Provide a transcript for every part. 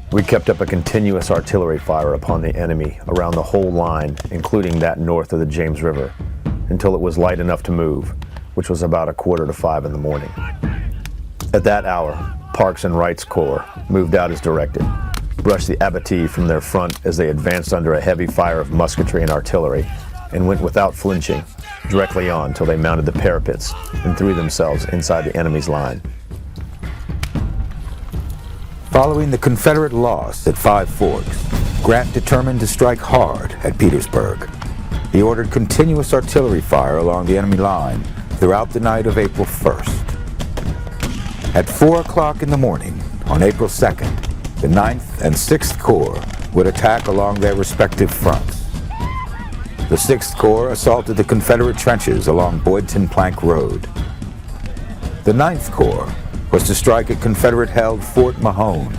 We kept up a continuous artillery fire upon the enemy around the whole line, including that north of the James River, until it was light enough to move, which was about 4:45 in the morning. At that hour, Parks and Wright's Corps moved out as directed, brushed the abattis from their front as they advanced under a heavy fire of musketry and artillery, and went without flinching directly on till they mounted the parapets and threw themselves inside the enemy's line. Following the Confederate loss at Five Forks, Grant determined to strike hard at Petersburg. He ordered continuous artillery fire along the enemy line throughout the night of April 1st. At 4 o'clock in the morning on April 2nd, the 9th and 6th Corps would attack along their respective fronts. The 6th Corps assaulted the Confederate trenches along Boydton Plank Road. The 9th Corps was to strike at Confederate-held Fort Mahone.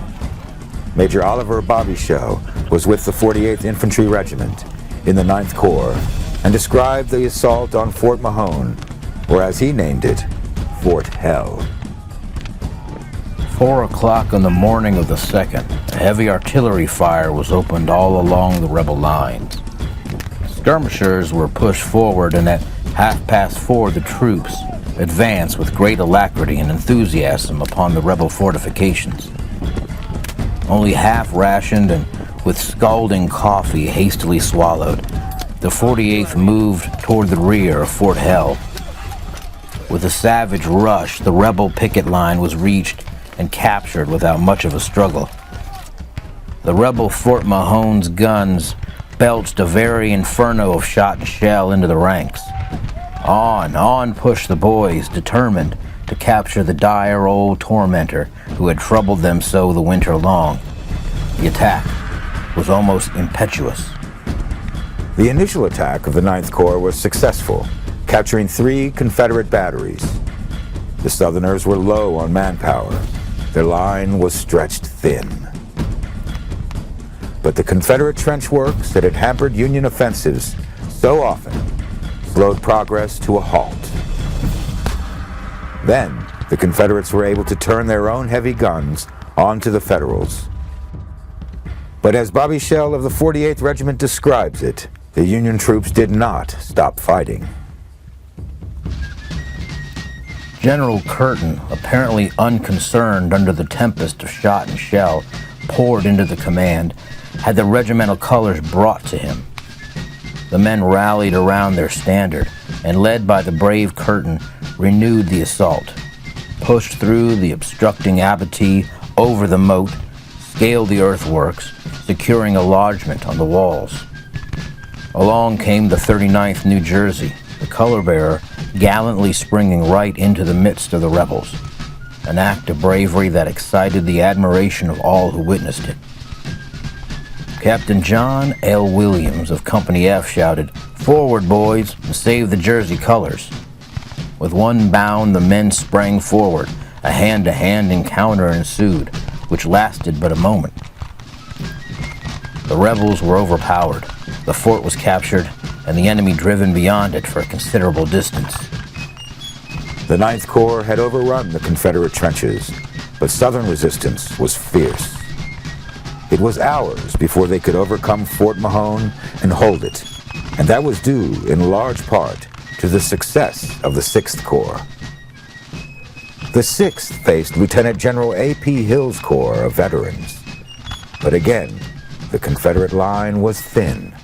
Major Oliver Bobbyshow was with the 48th Infantry Regiment in the 9th Corps and described the assault on Fort Mahone, or as he named it, Fort Hell. 4 o'clock on the morning of the 2nd, a heavy artillery fire was opened all along the rebel lines. Skirmishers were pushed forward, and at 4:30 the troops advanced with great alacrity and enthusiasm upon the rebel fortifications. Only half rationed and with scalding coffee hastily swallowed, the 48th moved toward the rear of Fort Hell. With a savage rush, the rebel picket line was reached and captured without much of a struggle. The rebel Fort Mahone's guns belched a very inferno of shot and shell into the ranks. On pushed the boys, determined to capture the dire old tormentor who had troubled them so the winter long. The attack was almost impetuous. The initial attack of the 9th Corps was successful, capturing 3 Confederate batteries. The Southerners were low on manpower. Their line was stretched thin. But the Confederate trench works that had hampered Union offensives so often slowed progress to a halt. Then, the Confederates were able to turn their own heavy guns onto the Federals. But as Bobby Schell of the 48th Regiment describes it, the Union troops did not stop fighting. General Curtin, apparently unconcerned under the tempest of shot and shell poured into the command, had the regimental colors brought to him. The men rallied around their standard and, led by the brave Curtin, renewed the assault, pushed through the obstructing abattis, over the moat, scaled the earthworks, securing a lodgment on the walls. Along came the 39th New Jersey, the color bearer gallantly springing right into the midst of the rebels, an act of bravery that excited the admiration of all who witnessed it. Captain John L. Williams of Company F shouted, "Forward, boys, and save the Jersey colors." With one bound, the men sprang forward, A hand-to-hand encounter ensued, which lasted but a moment. The rebels were overpowered, the fort was captured, and the enemy driven beyond it for a considerable distance. The Ninth Corps had overrun the Confederate trenches, but Southern resistance was fierce. It was hours before they could overcome Fort Mahone and hold it, and that was due in large part to the success of the Sixth Corps. The Sixth faced Lieutenant General A.P. Hill's Corps of veterans, but again, the Confederate line was thin.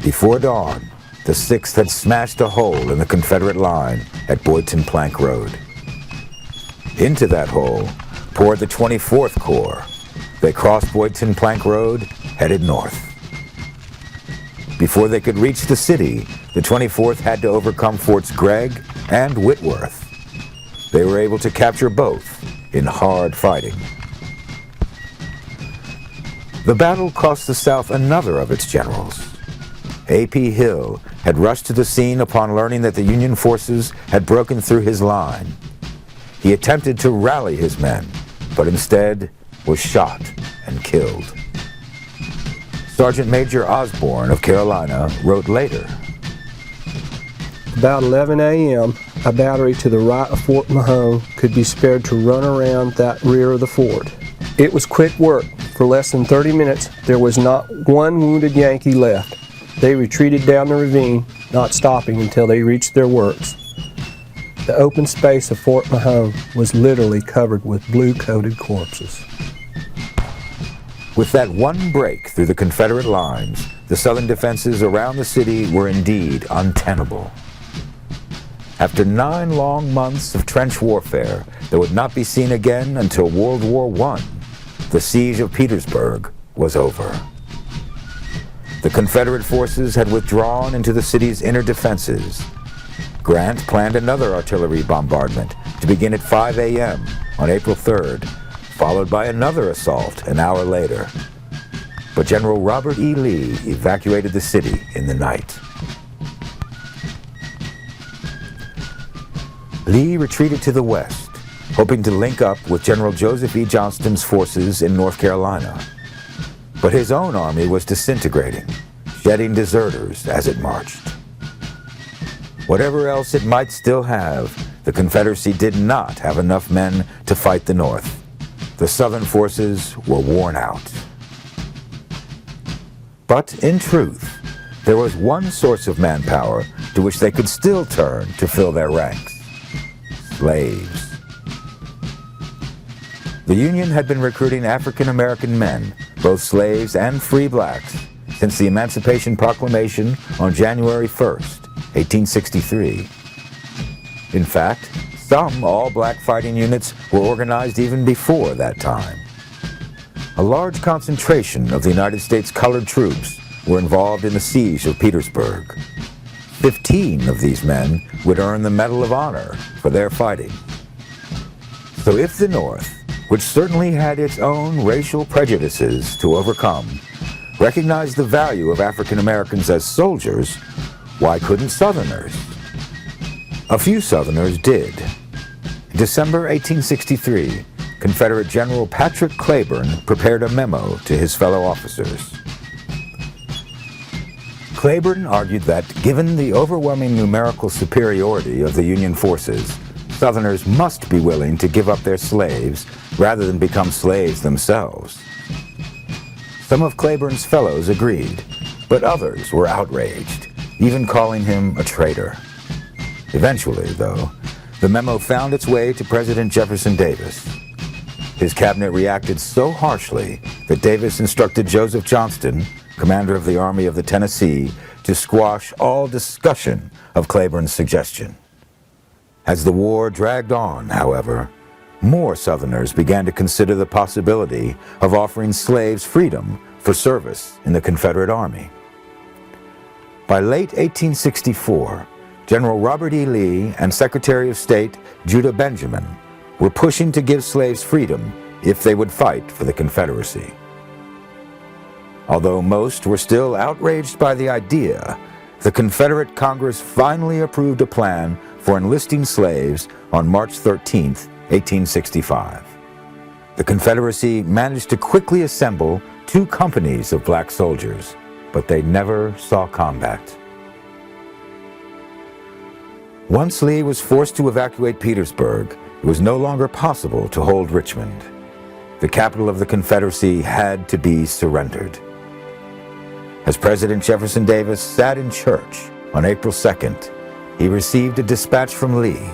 Before dawn, the Sixth had smashed a hole in the Confederate line at Boydton Plank Road. Into that hole poured the 24th Corps. They crossed Boydton Plank Road, headed north. Before they could reach the city, the 24th had to overcome Forts Gregg and Whitworth. They were able to capture both in hard fighting. The battle cost the South another of its generals. A.P. Hill had rushed to the scene upon learning that the Union forces had broken through his line. He attempted to rally his men, but instead was shot and killed. Sergeant Major Osborne of Carolina wrote later, About 11 a.m., a battery to the right of Fort Mahone could be spared to run around that rear of the fort. It was quick work. For less than 30 minutes, there was not one wounded Yankee left. They retreated down the ravine, not stopping until they reached their works. The open space of Fort Mahone was literally covered with blue-coated corpses. with that one break through the Confederate lines, the Southern defenses around the city were indeed untenable. After 9 long months of trench warfare that would not be seen again until World War I, the siege of Petersburg was over. The Confederate forces had withdrawn into the city's inner defenses. Grant planned another artillery bombardment to begin at 5 a.m. on April 3rd, followed by another assault an hour later. But General Robert E. Lee evacuated the city in the night. Lee retreated to the west, hoping to link up with General Joseph E. Johnston's forces in North Carolina. But his own army was disintegrating, shedding deserters as it marched. Whatever else it might still have, the Confederacy did not have enough men to fight the North. The Southern forces were worn out. But in truth, there was one source of manpower to which they could still turn to fill their ranks: slaves. The Union had been recruiting African American men, both slaves and free blacks, since the Emancipation Proclamation on January 1st, 1863. In fact, some all-black fighting units were organized even before that time. A large concentration of the United States colored troops were involved in the siege of Petersburg. 15 of these men would earn the Medal of Honor for their fighting. So if the North, which certainly had its own racial prejudices to overcome, recognized the value of African Americans as soldiers, why couldn't Southerners? A few Southerners did. In December 1863, Confederate General Patrick Cleburne prepared a memo to his fellow officers. Cleburne argued that, given the overwhelming numerical superiority of the Union forces, Southerners must be willing to give up their slaves rather than become slaves themselves. Some of Cleburne's fellows agreed, but others were outraged, even calling him a traitor. Eventually, though, the memo found its way to President Jefferson Davis. His cabinet reacted so harshly that Davis instructed Joseph Johnston, commander of the Army of the Tennessee, to squash all discussion of Cleburne's suggestion. As the war dragged on, however, more Southerners began to consider the possibility of offering slaves freedom for service in the Confederate Army. By late 1864, General Robert E. Lee and Secretary of State Judah Benjamin were pushing to give slaves freedom if they would fight for the Confederacy. Although most were still outraged by the idea, the Confederate Congress finally approved a plan for enlisting slaves on March 13, 1865. The Confederacy managed to quickly assemble 2 companies of black soldiers, but they never saw combat. Once Lee was forced to evacuate Petersburg, it was no longer possible to hold Richmond. The capital of the Confederacy had to be surrendered. As President Jefferson Davis sat in church on April 2nd, he received a dispatch from Lee.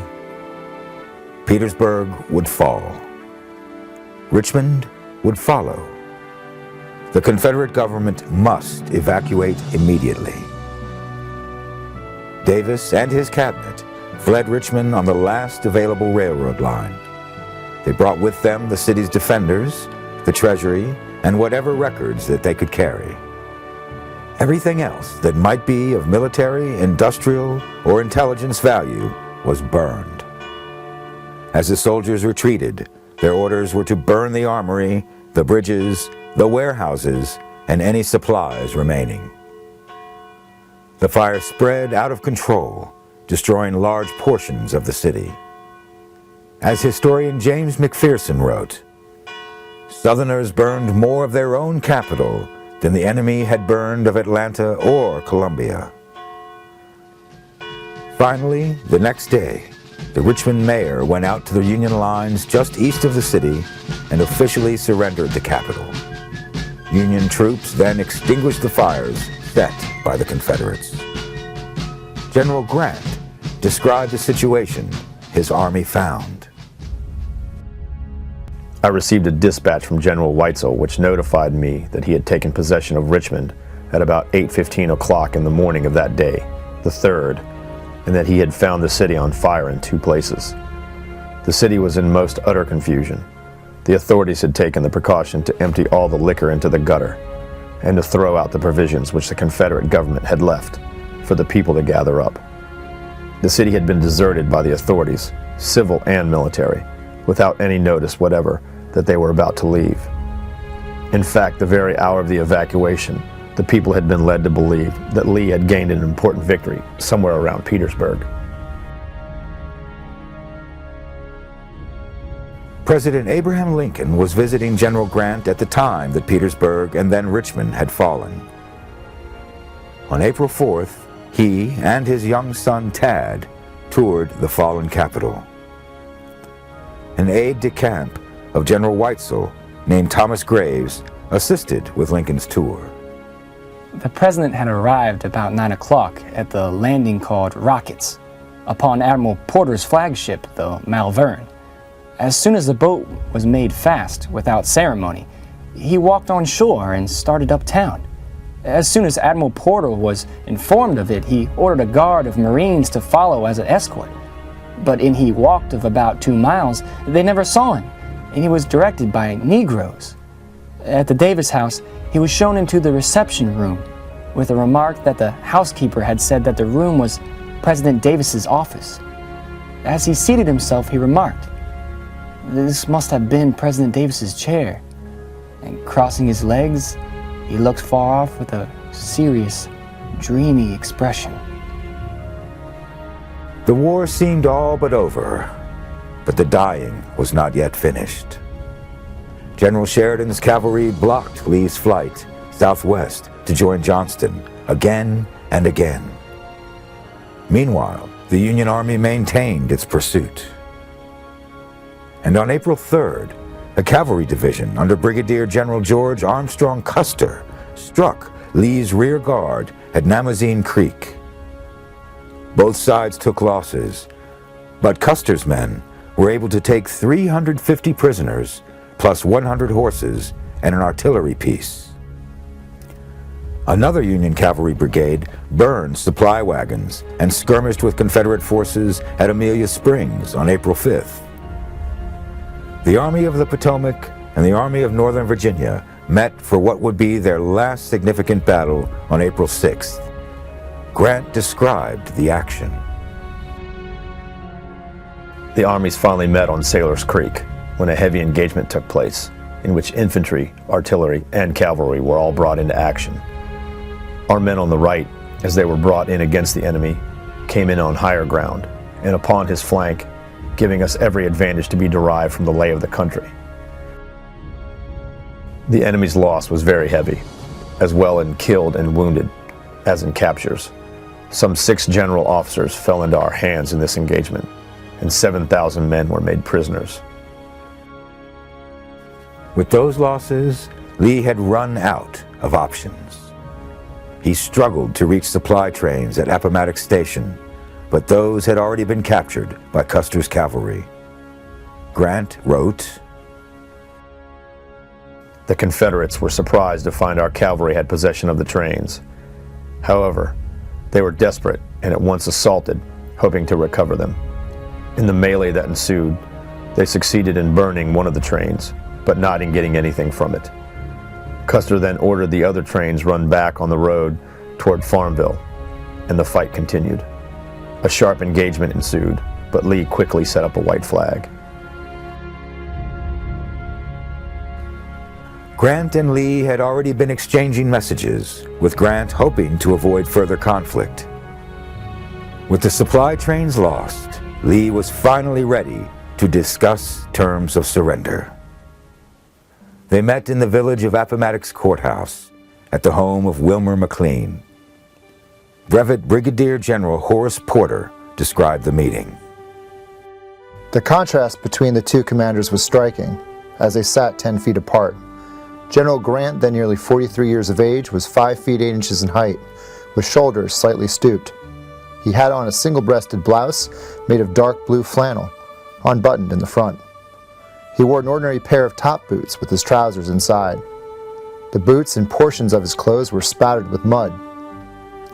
Petersburg would fall. Richmond would follow. The Confederate government must evacuate immediately. Davis and his cabinet fled Richmond on the last available railroad line. They brought with them the city's defenders, the treasury, and whatever records that they could carry. Everything else that might be of military, industrial, or intelligence value was burned. As the soldiers retreated, their orders were to burn the armory, the bridges, the warehouses, and any supplies remaining. The fire spread out of control, destroying large portions of the city. As historian James McPherson wrote, "Southerners burned more of their own capital than the enemy had burned of Atlanta or Columbia." Finally, the next day, the Richmond mayor went out to the Union lines just east of the city and officially surrendered the capital. Union troops then extinguished the fires set by the Confederates. General Grant described the situation his army found. I received a dispatch from General Weitzel which notified me that he had taken possession of Richmond at about 8:15 o'clock in the morning of that day, the 3rd, and that he had found the city on fire in 2 places. The city was in most utter confusion. The authorities had taken the precaution to empty all the liquor into the gutter and to throw out the provisions which the Confederate government had left for the people to gather up. The city had been deserted by the authorities, civil and military, without any notice whatever that they were about to leave. In fact, the very hour of the evacuation, the people had been led to believe that Lee had gained an important victory somewhere around Petersburg. President Abraham Lincoln was visiting General Grant at the time that Petersburg and then Richmond had fallen. On April 4th, he and his young son Tad toured the fallen capital. An aide-de-camp of General Weitzel named Thomas Graves assisted with Lincoln's tour. The president had arrived about 9 o'clock at the landing called Rockets upon Admiral Porter's flagship, the Malvern. As soon as the boat was made fast without ceremony, he walked on shore and started uptown. As soon as Admiral Porter was informed of it, he ordered a guard of Marines to follow as an escort. But in he walked of about 2 miles, they never saw him, and he was directed by Negroes. At the Davis house, he was shown into the reception room with a remark that the housekeeper had said that the room was President Davis's office. As he seated himself, he remarked, "This must have been President Davis's chair." And crossing his legs, he looked far off with a serious, dreamy expression. The war seemed all but over, but the dying was not yet finished. General Sheridan's cavalry blocked Lee's flight southwest to join Johnston again and again. Meanwhile, the Union Army maintained its pursuit. And on April 3rd, a cavalry division under Brigadier General George Armstrong Custer struck Lee's rear guard at Namazine Creek. Both sides took losses, but Custer's men were able to take 350 prisoners, plus 100 horses and an artillery piece. Another Union cavalry brigade burned supply wagons and skirmished with Confederate forces at Amelia Springs on April 5th. The Army of the Potomac and the Army of Northern Virginia met for what would be their last significant battle on April 6th. Grant described the action. The armies finally met on Sailor's Creek when a heavy engagement took place, in which infantry, artillery, and cavalry were all brought into action. Our men on the right, as they were brought in against the enemy, came in on higher ground, and upon his flank giving us every advantage to be derived from the lay of the country. The enemy's loss was very heavy, as well in killed and wounded as in captures. Some 6 general officers fell into our hands in this engagement, and 7,000 men were made prisoners. With those losses, Lee had run out of options. He struggled to reach supply trains at Appomattox Station, but those had already been captured by Custer's cavalry. Grant wrote, The Confederates were surprised to find our cavalry had possession of the trains. However, they were desperate and at once assaulted, hoping to recover them. In the melee that ensued, they succeeded in burning one of the trains, but not in getting anything from it. Custer then ordered the other trains run back on the road toward Farmville, and the fight continued. A sharp engagement ensued, but Lee quickly set up a white flag. Grant and Lee had already been exchanging messages, with Grant hoping to avoid further conflict. With the supply trains lost, Lee was finally ready to discuss terms of surrender. They met in the village of Appomattox Courthouse at the home of Wilmer McLean. Brevet Brigadier General Horace Porter described the meeting. The contrast between the two commanders was striking, as they sat 10 feet apart. General Grant, then nearly 43 years of age, was 5 feet 8 inches in height, with shoulders slightly stooped. He had on a single-breasted blouse made of dark blue flannel, unbuttoned in the front. He wore an ordinary pair of top boots with his trousers inside. The boots and portions of his clothes were spattered with mud.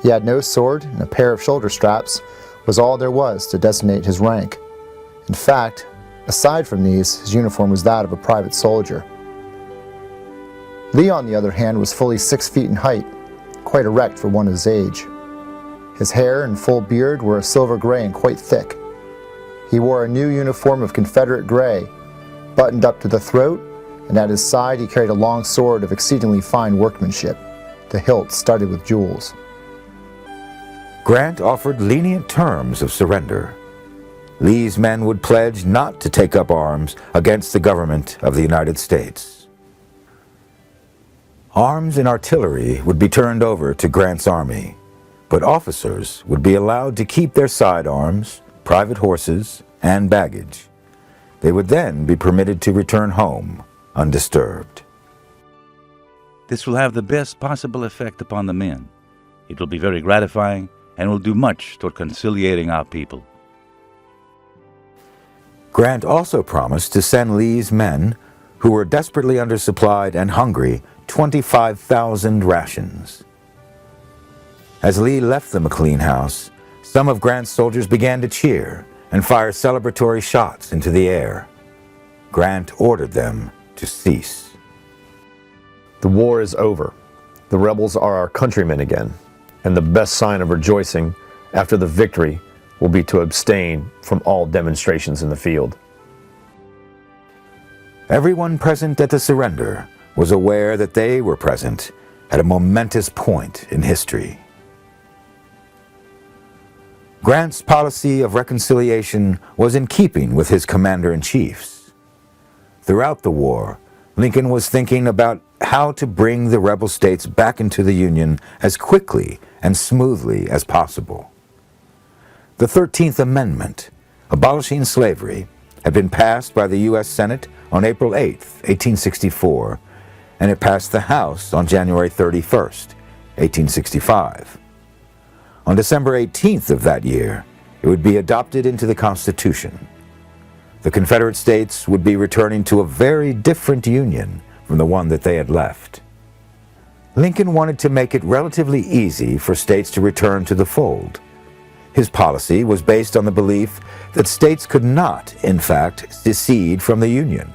He had no sword, and a pair of shoulder straps was all there was to designate his rank. In fact, aside from these, his uniform was that of a private soldier. Lee, on the other hand, was fully 6 feet in height, quite erect for one of his age. His hair and full beard were a silver gray and quite thick. He wore a new uniform of Confederate gray, buttoned up to the throat, and at his side he carried a long sword of exceedingly fine workmanship, the hilt studded with jewels. Grant offered lenient terms of surrender. Lee's men would pledge not to take up arms against the government of the United States. Arms and artillery would be turned over to Grant's army, but officers would be allowed to keep their sidearms, private horses, and baggage. They would then be permitted to return home undisturbed. This will have the best possible effect upon the men. It will be very gratifying and will do much toward conciliating our people. Grant also promised to send Lee's men, who were desperately undersupplied and hungry, 25,000 rations. As Lee left the McLean house, some of Grant's soldiers began to cheer and fire celebratory shots into the air. Grant ordered them to cease. The war is over. The rebels are our countrymen again, and the best sign of rejoicing after the victory will be to abstain from all demonstrations in the field. Everyone present at the surrender was aware that they were present at a momentous point in history. Grant's policy of reconciliation was in keeping with his commander-in-chief's. Throughout the war, Lincoln was thinking about how to bring the rebel states back into the Union as quickly and smoothly as possible. The 13th Amendment, abolishing slavery, had been passed by the U.S. Senate on April 8, 1864, and it passed the House on January 31, 1865. On December 18th of that year, it would be adopted into the Constitution. The Confederate States would be returning to a very different Union from the one that they had left. Lincoln wanted to make it relatively easy for states to return to the fold. His policy was based on the belief that states could not, in fact, secede from the Union.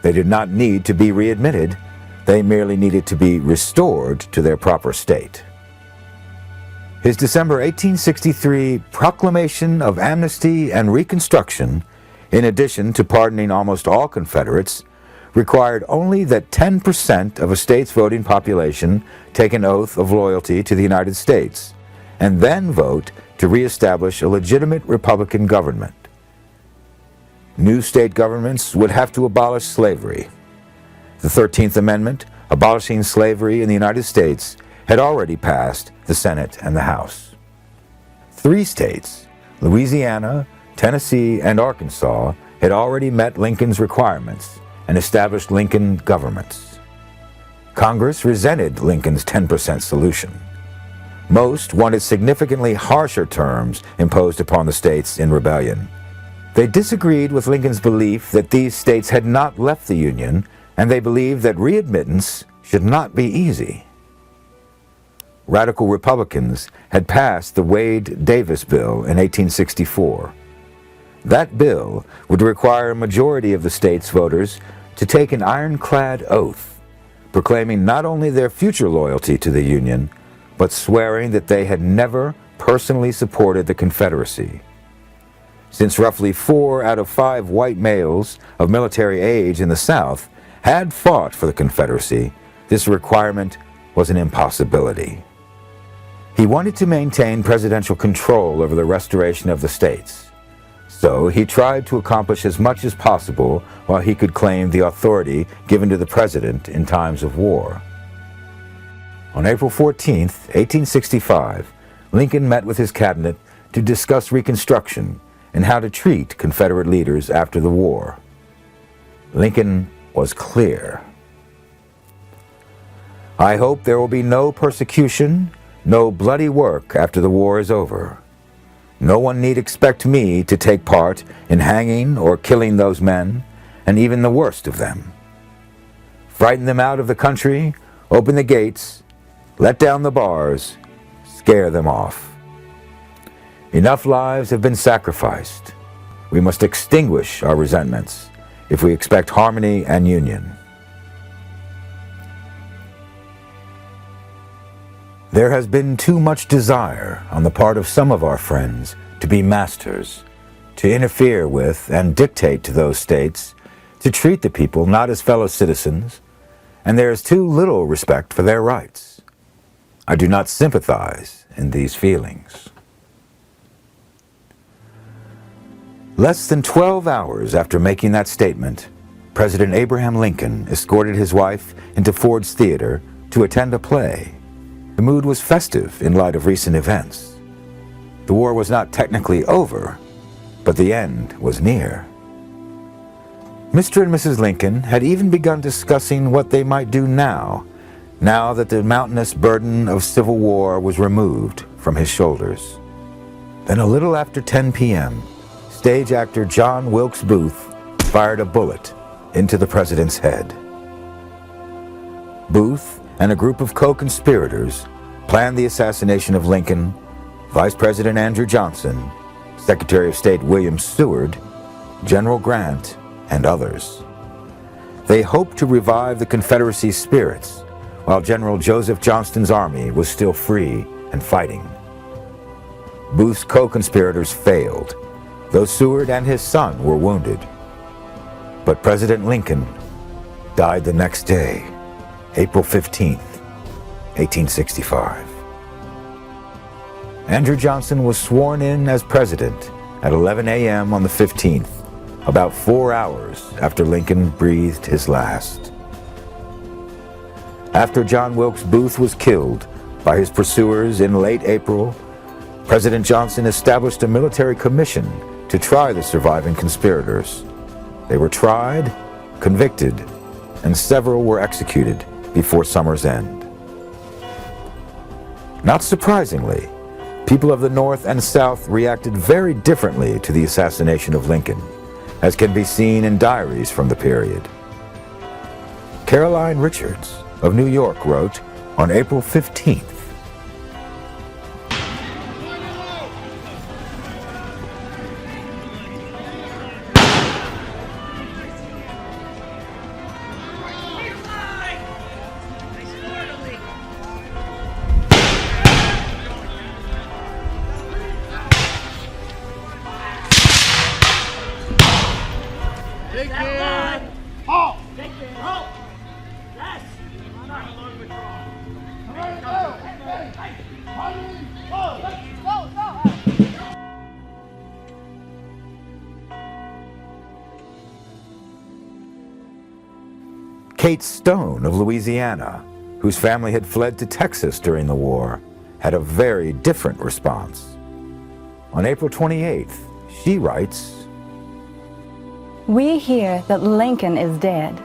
They did not need to be readmitted. They merely needed to be restored to their proper state. His December 1863 proclamation of amnesty and Reconstruction, in addition to pardoning almost all Confederates, required only that 10% of a state's voting population take an oath of loyalty to the United States, and then vote to reestablish a legitimate Republican government. new state governments would have to abolish slavery. The 13th Amendment, abolishing slavery in the United States, had already passed the Senate and the House. 3 states, Louisiana, Tennessee, and Arkansas, had already met Lincoln's requirements and established Lincoln governments. Congress resented Lincoln's 10% solution. Most wanted significantly harsher terms imposed upon the states in rebellion. They disagreed with Lincoln's belief that these states had not left the Union, and they believed that readmittance should not be easy. Radical Republicans had passed the Wade-Davis Bill in 1864. That bill would require a majority of the state's voters to take an ironclad oath, proclaiming not only their future loyalty to the Union, but swearing that they had never personally supported the Confederacy. Since roughly 4 out of 5 white males of military age in the South had fought for the Confederacy, this requirement was an impossibility. He wanted to maintain presidential control over the restoration of the states, so he tried to accomplish as much as possible while he could claim the authority given to the president in times of war. On April 14, 1865, Lincoln met with his cabinet to discuss Reconstruction and how to treat Confederate leaders after the war. Lincoln was clear. "I hope there will be no persecution, no bloody work after the war is over. No one need expect me to take part in hanging or killing those men, and even the worst of them. Frighten them out of the country, open the gates, let down the bars, scare them off. Enough lives have been sacrificed. We must extinguish our resentments if we expect harmony and union." There has been too much desire on the part of some of our friends to be masters, to interfere with and dictate to those states, to treat the people not as fellow citizens, and there is too little respect for their rights. I do not sympathize in these feelings. Less than 12 hours after making that statement, President Abraham Lincoln escorted his wife into Ford's Theater to attend a play. The mood was festive in light of recent events. The war was not technically over, but the end was near. Mr. and Mrs. Lincoln had even begun discussing what they might do now that the mountainous burden of Civil War was removed from his shoulders. Then a little after 10 p.m., stage actor John Wilkes Booth fired a bullet into the president's head. Booth and a group of co-conspirators planned the assassination of Lincoln, Vice President Andrew Johnson, Secretary of State William Seward, General Grant, and others. They hoped to revive the Confederacy's spirits while General Joseph Johnston's army was still free and fighting. Booth's co-conspirators failed, though Seward and his son were wounded. But President Lincoln died the next day, April 15, 1865. Andrew Johnson was sworn in as president at 11 a.m. on the 15th, about 4 hours after Lincoln breathed his last. After John Wilkes Booth was killed by his pursuers in late April, President Johnson established a military commission to try the surviving conspirators. They were tried, convicted, and several were executed before summer's end. Not surprisingly, people of the North and South reacted very differently to the assassination of Lincoln, as can be seen in diaries from the period. Caroline Richards of New York wrote on April 15th, Kate Stone of Louisiana, whose family had fled to Texas during the war, had a very different response. On April 28th, she writes, "We hear that Lincoln is dead.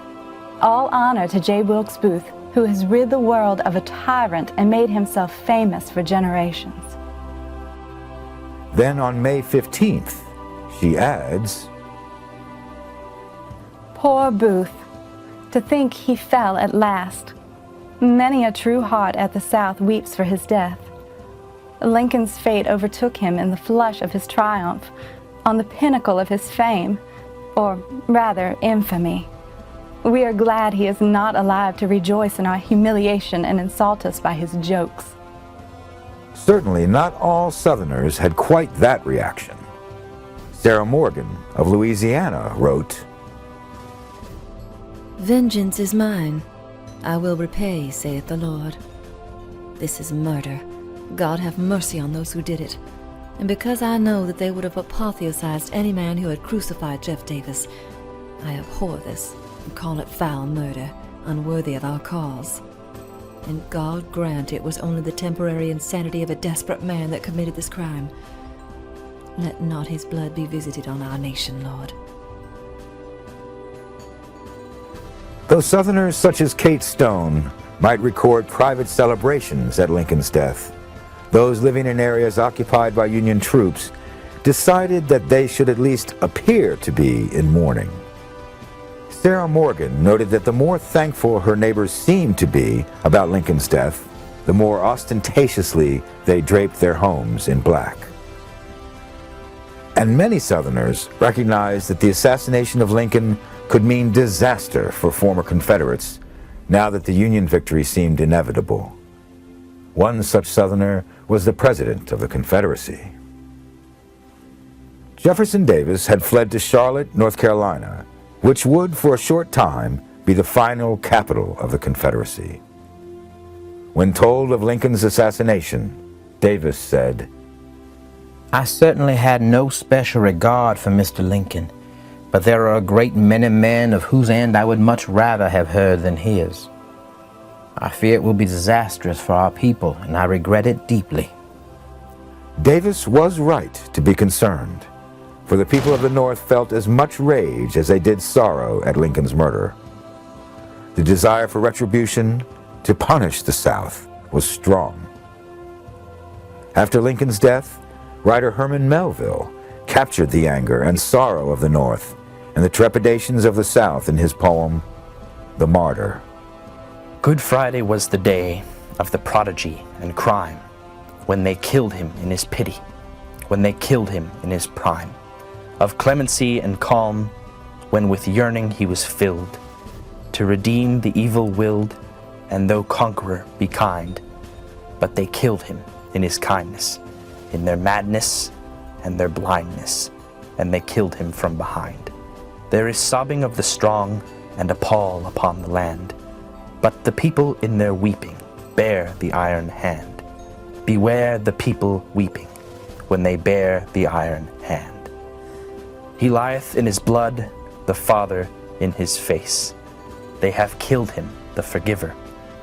All honor to J. Wilkes Booth, who has rid the world of a tyrant and made himself famous for generations." Then on May 15th, she adds, "Poor Booth, to think he fell at last. Many a true heart at the South weeps for his death. Lincoln's fate overtook him in the flush of his triumph, on the pinnacle of his fame, or rather infamy. We are glad he is not alive to rejoice in our humiliation and insult us by his jokes." Certainly not all Southerners had quite that reaction. Sarah Morgan of Louisiana wrote, "Vengeance is mine. I will repay, saith the Lord. This is murder. God have mercy on those who did it. And because I know that they would have apotheosized any man who had crucified Jeff Davis, I abhor this and call it foul murder, unworthy of our cause. And God grant it was only the temporary insanity of a desperate man that committed this crime. Let not his blood be visited on our nation, Lord." Though Southerners such as Kate Stone might record private celebrations at Lincoln's death, those living in areas occupied by Union troops decided that they should at least appear to be in mourning. Sarah Morgan noted that the more thankful her neighbors seemed to be about Lincoln's death, the more ostentatiously they draped their homes in black. And many Southerners recognized that the assassination of Lincoln could mean disaster for former Confederates now that the Union victory seemed inevitable. One such Southerner was the President of the Confederacy. Jefferson Davis had fled to Charlotte, North Carolina, which would, for a short time, be the final capital of the Confederacy. When told of Lincoln's assassination, Davis said, I certainly had no special regard for Mr. Lincoln, but there are a great many men of whose end I would much rather have heard than his. I fear it will be disastrous for our people, and I regret it deeply. Davis was right to be concerned, for the people of the North felt as much rage as they did sorrow at Lincoln's murder. The desire for retribution, to punish the South, was strong. After Lincoln's death, writer Herman Melville captured the anger and sorrow of the North and the trepidations of the South in his poem, The Martyr. Good Friday was the day of the prodigy and crime, when they killed him in his pity, when they killed him in his prime, of clemency and calm, when with yearning he was filled, to redeem the evil-willed, and though conqueror be kind. But they killed him in his kindness, in their madness and their blindness, and they killed him from behind. There is sobbing of the strong and a pall upon the land, but the people in their weeping bear the iron hand. Beware the people weeping when they bear the iron hand. He lieth in his blood, the Father in his face. They have killed him, the forgiver.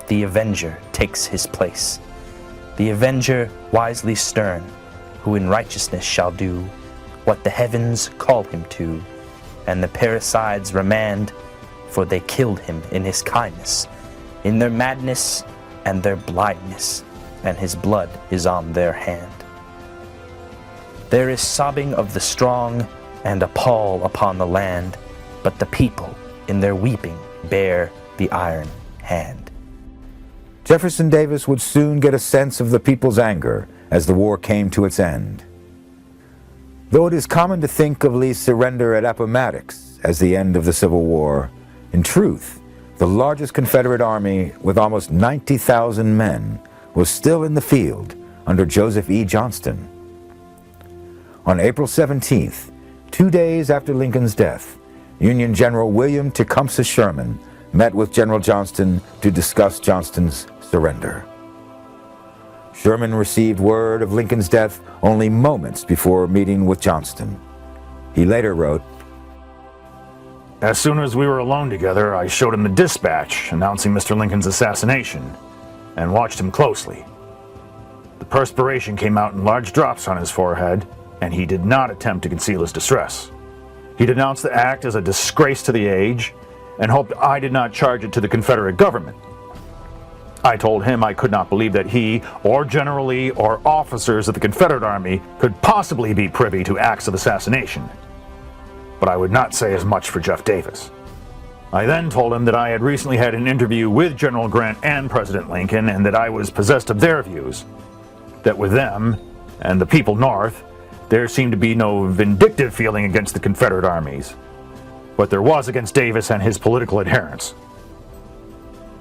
The avenger takes his place. The avenger wisely stern, who in righteousness shall do what the heavens call him to, and the parricides remand, for they killed him in his kindness, in their madness and their blindness, and his blood is on their hand. There is sobbing of the strong and a pall upon the land, but the people in their weeping bear the iron hand. Jefferson Davis would soon get a sense of the people's anger as the war came to its end. Though it is common to think of Lee's surrender at Appomattox as the end of the Civil War, in truth, the largest Confederate army with almost 90,000 men was still in the field under Joseph E. Johnston. On April 17th, 2 days after Lincoln's death, Union General William Tecumseh Sherman met with General Johnston to discuss Johnston's surrender. Sherman received word of Lincoln's death only moments before meeting with Johnston. He later wrote, As soon as we were alone together, I showed him the dispatch announcing Mr. Lincoln's assassination and watched him closely. The perspiration came out in large drops on his forehead, and he did not attempt to conceal his distress. He denounced the act as a disgrace to the age and hoped I did not charge it to the Confederate government. I told him I could not believe that he, or General Lee, or officers of the Confederate Army could possibly be privy to acts of assassination. But I would not say as much for Jeff Davis. I then told him that I had recently had an interview with General Grant and President Lincoln, and that I was possessed of their views. That with them, and the people north, there seemed to be no vindictive feeling against the Confederate armies, but there was against Davis and his political adherents.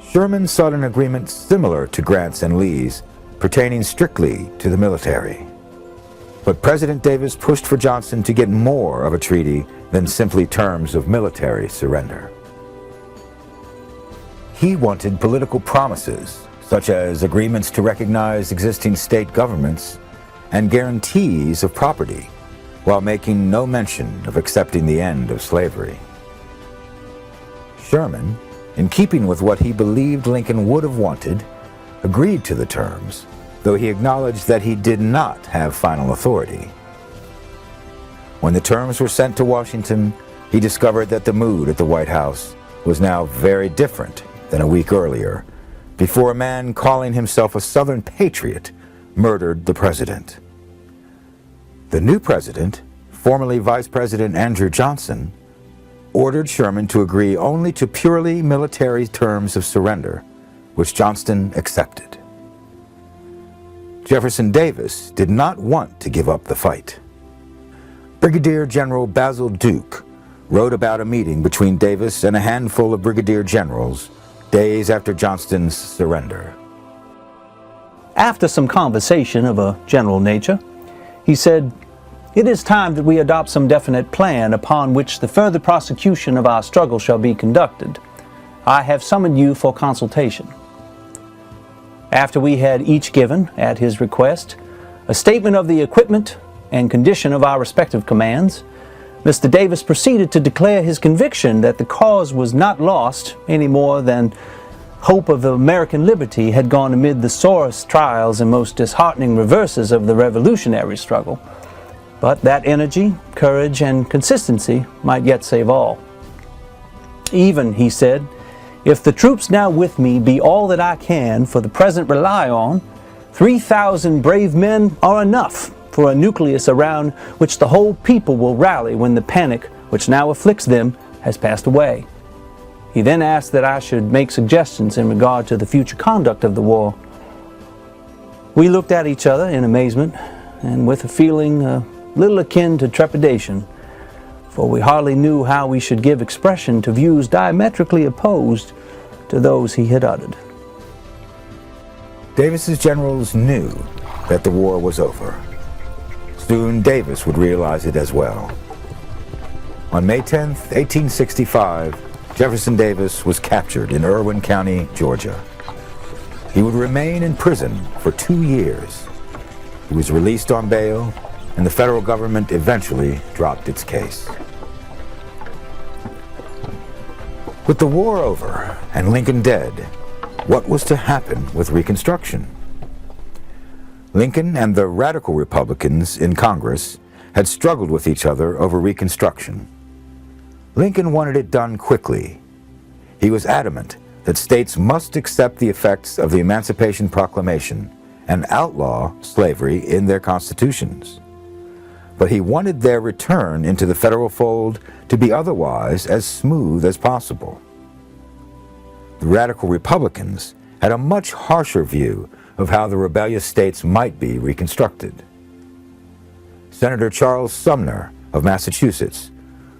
Sherman sought an agreement similar to Grant's and Lee's, pertaining strictly to the military. But President Davis pushed for Johnston to get more of a treaty than simply terms of military surrender. He wanted political promises, such as agreements to recognize existing state governments and guarantees of property, while making no mention of accepting the end of slavery. Sherman, in keeping with what he believed Lincoln would have wanted, agreed to the terms, though he acknowledged that he did not have final authority. When the terms were sent to Washington, he discovered that the mood at the White House was now very different than a week earlier, before a man calling himself a Southern patriot murdered the president. The new president, formerly Vice President Andrew Johnson, ordered Sherman to agree only to purely military terms of surrender, which Johnston accepted. Jefferson Davis did not want to give up the fight. Brigadier General Basil Duke wrote about a meeting between Davis and a handful of brigadier generals days after Johnston's surrender. After some conversation of a general nature, he said, "It is time that we adopt some definite plan upon which the further prosecution of our struggle shall be conducted. I have summoned you for consultation." After we had each given, at his request, a statement of the equipment and condition of our respective commands, Mr. Davis proceeded to declare his conviction that the cause was not lost any more than hope of American liberty had gone amid the sorest trials and most disheartening reverses of the revolutionary struggle, but that energy, courage, and consistency might yet save all. "Even," he said, "if the troops now with me be all that I can for the present rely on, 3,000 brave men are enough for a nucleus around which the whole people will rally when the panic which now afflicts them has passed away." He then asked that I should make suggestions in regard to the future conduct of the war. We looked at each other in amazement and with a feeling a little akin to trepidation, for we hardly knew how we should give expression to views diametrically opposed to those he had uttered. Davis's generals knew that the war was over. Soon Davis would realize it as well. On May 10, 1865, Jefferson Davis was captured in Irwin County, Georgia. He would remain in prison for 2 years. He was released on bail, and the federal government eventually dropped its case. With the war over and Lincoln dead, what was to happen with Reconstruction? Lincoln and the radical Republicans in Congress had struggled with each other over Reconstruction. Lincoln wanted it done quickly. He was adamant that states must accept the effects of the Emancipation Proclamation and outlaw slavery in their constitutions. But he wanted their return into the federal fold to be otherwise as smooth as possible. The radical Republicans had a much harsher view of how the rebellious states might be reconstructed. Senator Charles Sumner of Massachusetts,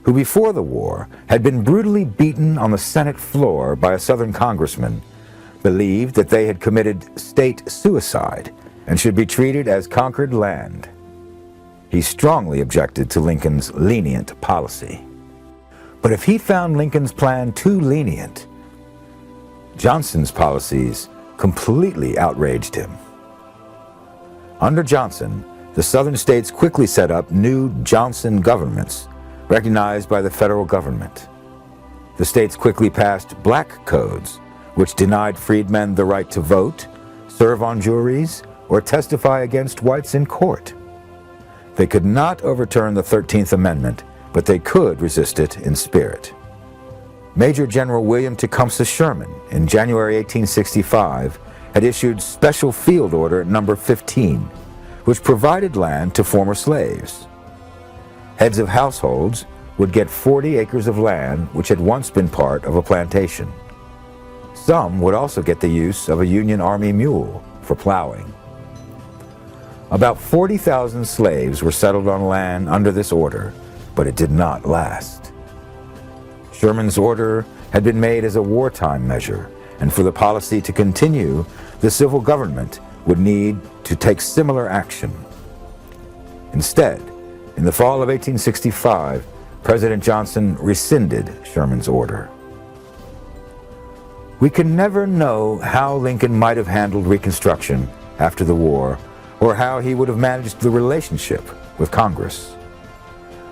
who before the war had been brutally beaten on the Senate floor by a Southern congressman, believed that they had committed state suicide and should be treated as conquered land. He strongly objected to Lincoln's lenient policy. But if he found Lincoln's plan too lenient, Johnson's policies completely outraged him. Under Johnson, the Southern states quickly set up new Johnson governments recognized by the federal government. the states quickly passed black codes, which denied freedmen the right to vote, serve on juries, or testify against whites in court. They could not overturn the 13th Amendment, but they could resist it in spirit. Major General William Tecumseh Sherman, in January 1865, had issued Special Field Order Number 15, which provided land to former slaves. Heads of households would get 40 acres of land which had once been part of a plantation. Some would also get the use of a Union Army mule for plowing. About 40,000 slaves were settled on land under this order, but it did not last. Sherman's order had been made as a wartime measure, and for the policy to continue, the civil government would need to take similar action. Instead, in the fall of 1865, President Johnson rescinded Sherman's order. We can never know how Lincoln might have handled Reconstruction after the war, or how he would have managed the relationship with Congress.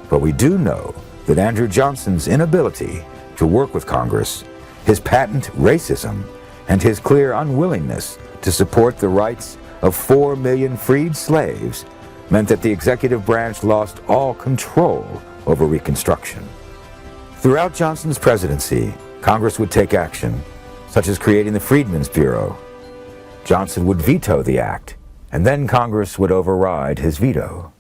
But we do know that Andrew Johnson's inability to work with Congress, his patent racism, and his clear unwillingness to support the rights of 4 million freed slaves meant that the executive branch lost all control over Reconstruction. Throughout Johnson's presidency, Congress would take action, such as creating the Freedmen's Bureau. Johnson would veto the act, and then Congress would override his veto.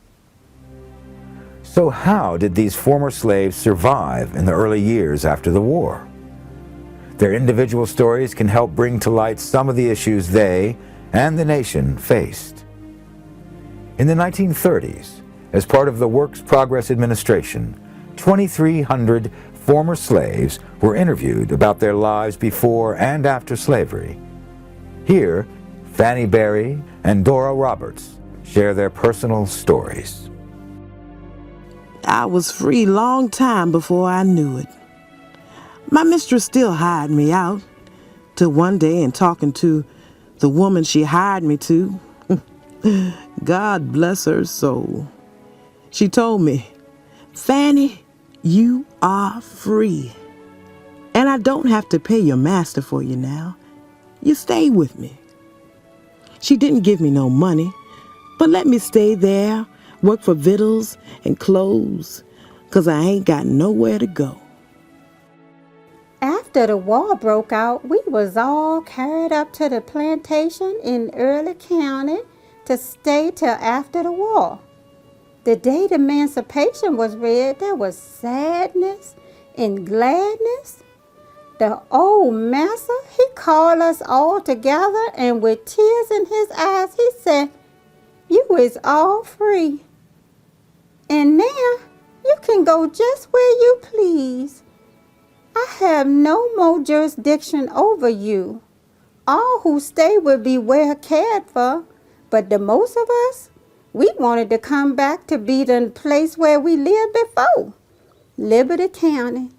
So how did these former slaves survive in the early years after the war? Their individual stories can help bring to light some of the issues they and the nation faced. In the 1930s, as part of the Works Progress Administration, 2,300 former slaves were interviewed about their lives before and after slavery. Here, Fannie Berry and Dora Roberts share their personal stories. I was free long time before I knew it. My mistress still hired me out, till one day in talking to the woman she hired me to, God bless her soul, she told me, "Fannie, you are free. And I don't have to pay your master for you now. You stay with me." She didn't give me no money, but let me stay there, work for victuals and clothes, 'cause I ain't got nowhere to go. After the war broke out, we was all carried up to the plantation in Early County to stay till after the war. The day the Emancipation was read, there was sadness and gladness. The old master, he called us all together, and with tears in his eyes, he said, "You is all free. And now you can go just where you please. I have no more jurisdiction over you. All who stay will be well cared for, but the most of us, we wanted to come back to be the place where we lived before, Liberty County."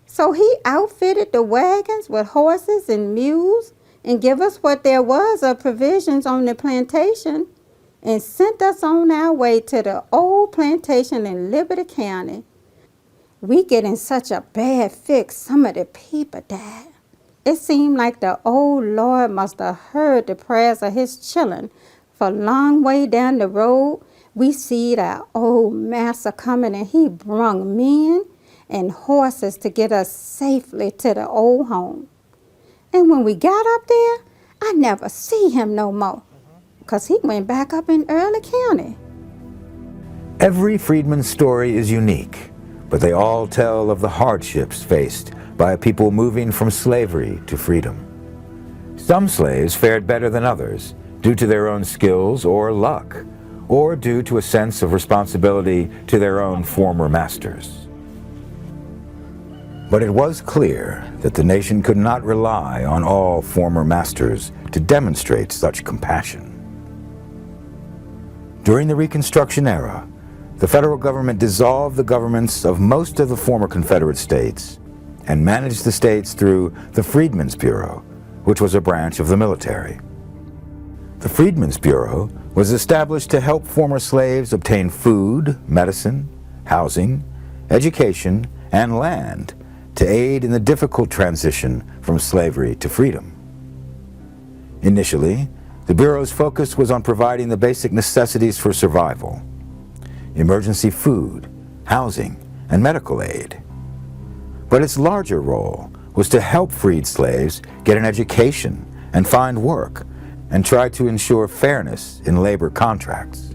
So he outfitted the wagons with horses and mules and give us what there was of provisions on the plantation and sent us on our way to the old plantation in Liberty County. We get in such a bad fix, some of the people died. It seemed like the old Lord must have heard the prayers of his children, for a long way down the road, we see our old master coming, and he brung men and horses to get us safely to the old home. And when we got up there, I never see him no more, 'cause he went back up in Early County. Every freedman's story is unique, but they all tell of the hardships faced by a people moving from slavery to freedom. Some slaves fared better than others due to their own skills or luck, or due to a sense of responsibility to their own former masters. But it was clear that the nation could not rely on all former masters to demonstrate such compassion. During the Reconstruction era, the federal government dissolved the governments of most of the former Confederate states and managed the states through the Freedmen's Bureau, which was a branch of the military. The Freedmen's Bureau was established to help former slaves obtain food, medicine, housing, education, and land to aid in the difficult transition from slavery to freedom. Initially, the Bureau's focus was on providing the basic necessities for survival: emergency food, housing, and medical aid. But its larger role was to help freed slaves get an education and find work, and try to ensure fairness in labor contracts.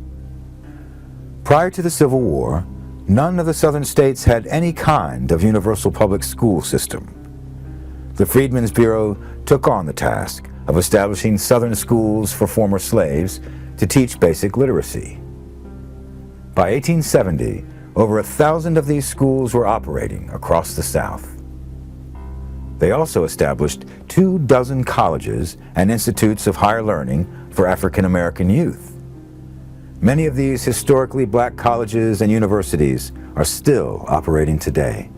Prior to the Civil War, none of the Southern states had any kind of universal public school system. The Freedmen's Bureau took on the task of establishing Southern schools for former slaves to teach basic literacy. By 1870, over 1,000 of these schools were operating across the South. They also established 24 colleges and institutes of higher learning for African American youth. Many of these historically black colleges and universities are still operating today.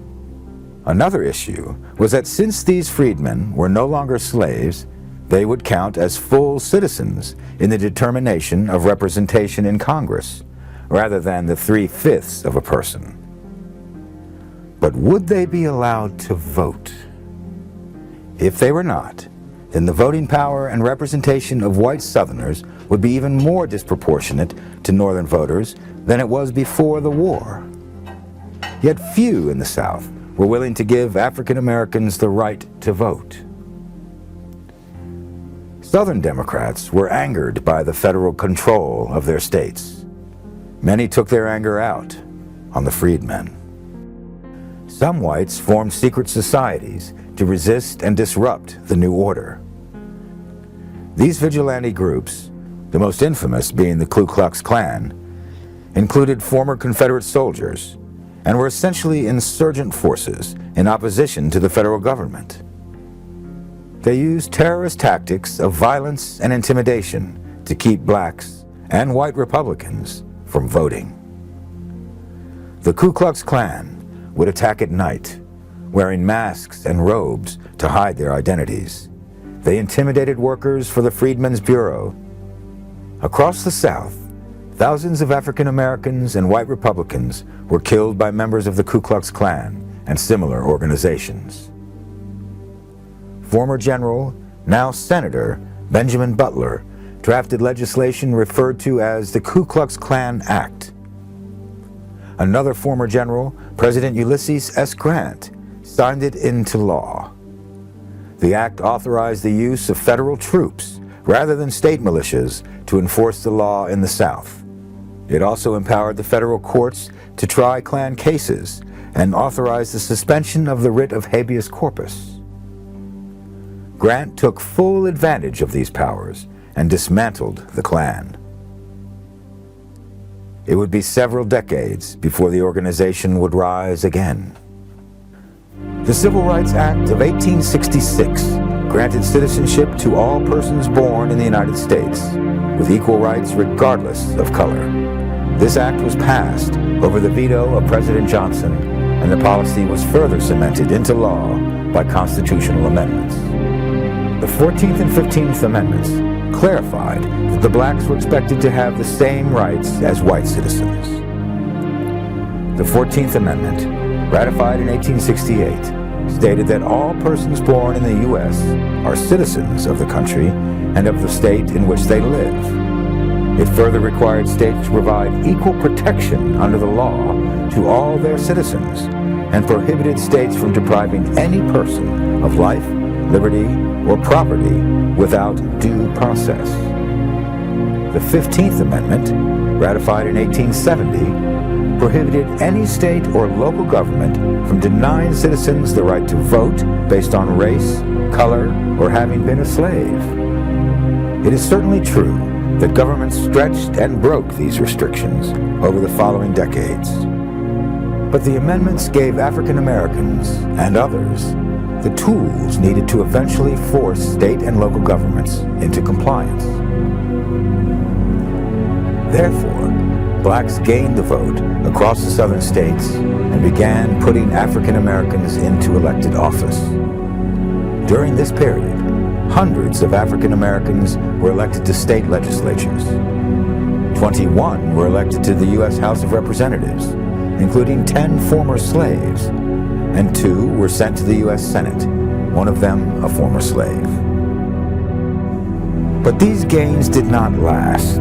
Another issue was that since these freedmen were no longer slaves, they would count as full citizens in the determination of representation in Congress, rather than the 3/5 of a person. But would they be allowed to vote? If they were not, then the voting power and representation of white Southerners would be even more disproportionate to Northern voters than it was before the war. Yet few in the South were willing to give African Americans the right to vote. Southern Democrats were angered by the federal control of their states. Many took their anger out on the freedmen. Some whites formed secret societies to resist and disrupt the new order. These vigilante groups, the most infamous being the Ku Klux Klan, included former Confederate soldiers and were essentially insurgent forces in opposition to the federal government. They used terrorist tactics of violence and intimidation to keep blacks and white Republicans from voting. The Ku Klux Klan would attack at night, wearing masks and robes to hide their identities. They intimidated workers for the Freedmen's Bureau. Across the South, thousands of African Americans and white Republicans were killed by members of the Ku Klux Klan and similar organizations. Former General, now Senator, Benjamin Butler drafted legislation referred to as the Ku Klux Klan Act. Another former general, President Ulysses S. Grant, signed it into law. The act authorized the use of federal troops rather than state militias to enforce the law in the South. It also empowered the federal courts to try Klan cases and authorized the suspension of the writ of habeas corpus. Grant took full advantage of these powers and dismantled the Klan. It would be several decades before the organization would rise again. The Civil Rights Act of 1866 granted citizenship to all persons born in the United States, with equal rights regardless of color. This act was passed over the veto of President Johnson, and the policy was further cemented into law by constitutional amendments. The 14th and 15th Amendments clarified that the blacks were expected to have the same rights as white citizens. The 14th Amendment, ratified in 1868, stated that all persons born in the U.S. are citizens of the country and of the state in which they live. It further required states to provide equal protection under the law to all their citizens and prohibited states from depriving any person of life, liberty, or property without due process. The 15th Amendment, ratified in 1870, prohibited any state or local government from denying citizens the right to vote based on race, color, or having been a slave. It is certainly true that governments stretched and broke these restrictions over the following decades. But the amendments gave African Americans and others the tools needed to eventually force state and local governments into compliance. Therefore, blacks gained the vote across the southern states and began putting African Americans into elected office. During this period, hundreds of African Americans were elected to state legislatures. 21 were elected to the U.S. House of Representatives, including 10 former slaves, and 2 were sent to the U.S. Senate, one of them a former slave. But these gains did not last.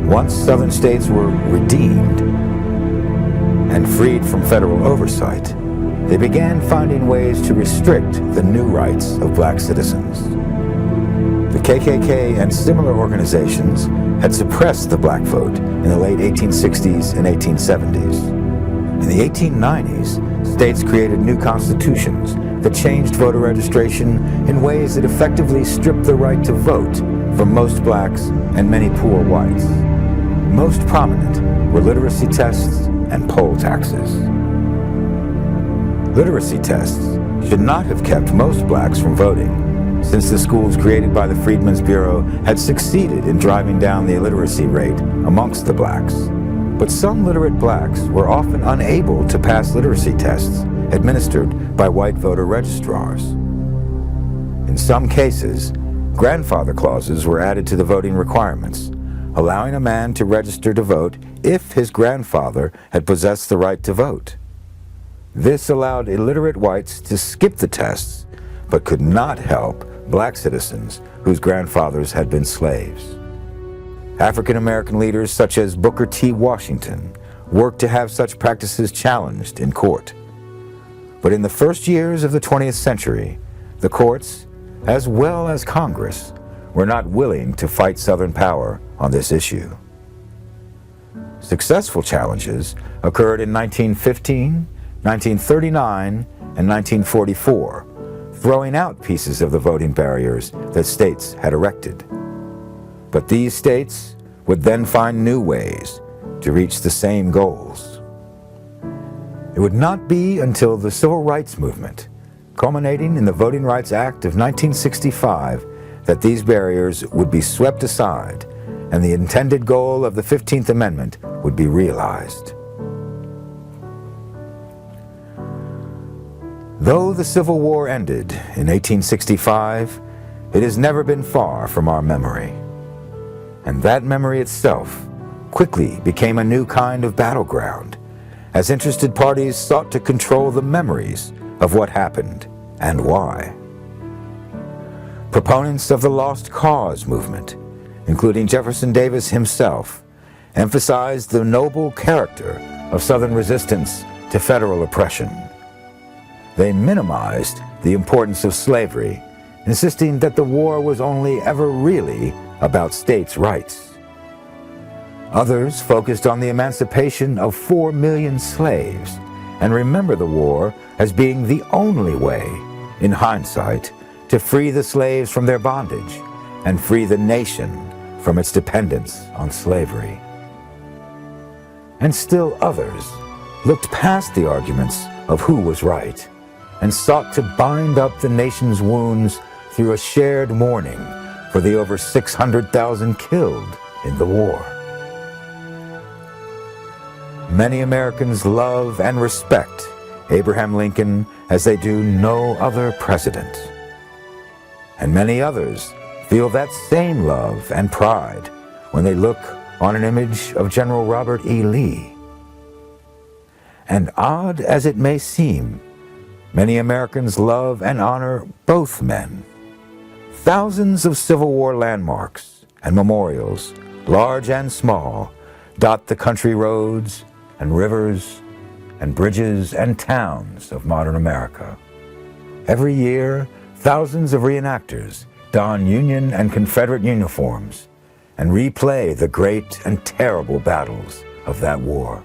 Once Southern states were redeemed and freed from federal oversight, they began finding ways to restrict the new rights of black citizens. The KKK and similar organizations had suppressed the black vote in the late 1860s and 1870s. In the 1890s, states created new constitutions that changed voter registration in ways that effectively stripped the right to vote from most blacks and many poor whites. Most prominent were literacy tests and poll taxes. Literacy tests should not have kept most blacks from voting, since the schools created by the Freedmen's Bureau had succeeded in driving down the illiteracy rate amongst the blacks. But some literate blacks were often unable to pass literacy tests administered by white voter registrars. In some cases, grandfather clauses were added to the voting requirements, allowing a man to register to vote if his grandfather had possessed the right to vote. This allowed illiterate whites to skip the tests, but could not help black citizens whose grandfathers had been slaves. African American leaders such as Booker T. Washington worked to have such practices challenged in court. But in the first years of the 20th century, the courts, as well as Congress, were not willing to fight Southern power on this issue. Successful challenges occurred in 1915, 1939, and 1944, throwing out pieces of the voting barriers that states had erected. But these states would then find new ways to reach the same goals. It would not be until the Civil Rights Movement, culminating in the Voting Rights Act of 1965, that these barriers would be swept aside and the intended goal of the 15th Amendment would be realized. Though the Civil War ended in 1865, it has never been far from our memory. And that memory itself quickly became a new kind of battleground, as interested parties sought to control the memories of what happened and why. Proponents of the Lost Cause movement, including Jefferson Davis himself, emphasized the noble character of Southern resistance to federal oppression. They minimized the importance of slavery, insisting that the war was only ever really about states' rights. Others focused on the emancipation of 4 million slaves and remember the war as being the only way, in hindsight, to free the slaves from their bondage and free the nation from its dependence on slavery. And still others looked past the arguments of who was right and sought to bind up the nation's wounds through a shared mourning for the over 600,000 killed in the war. Many Americans love and respect Abraham Lincoln as they do no other president. And many others feel that same love and pride when they look on an image of General Robert E. Lee. And odd as it may seem, many Americans love and honor both men. Thousands of Civil War landmarks and memorials, large and small, dot the country roads and rivers and bridges and towns of modern America. Every year, thousands of reenactors don Union and Confederate uniforms and replay the great and terrible battles of that war.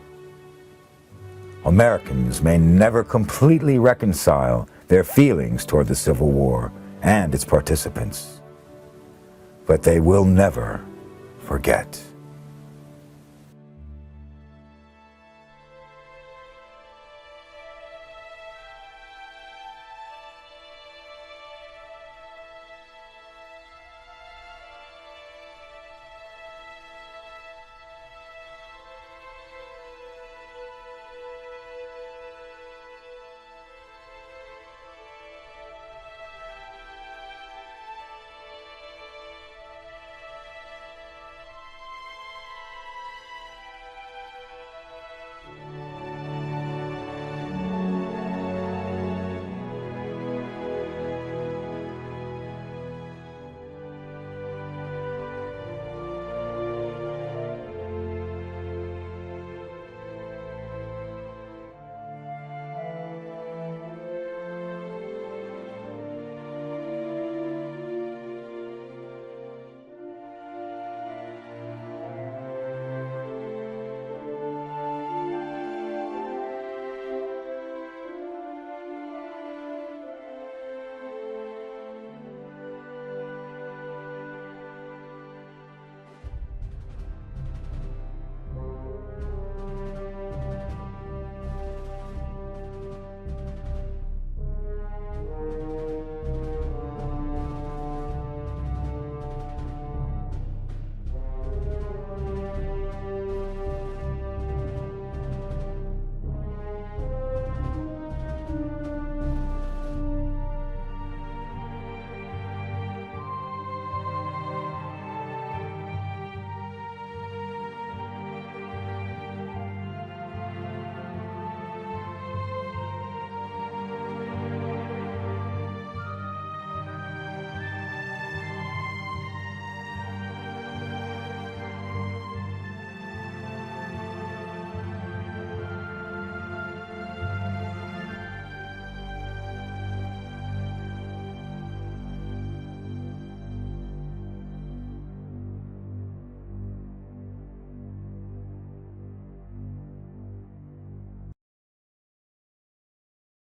Americans may never completely reconcile their feelings toward the Civil War and its participants, but they will never forget.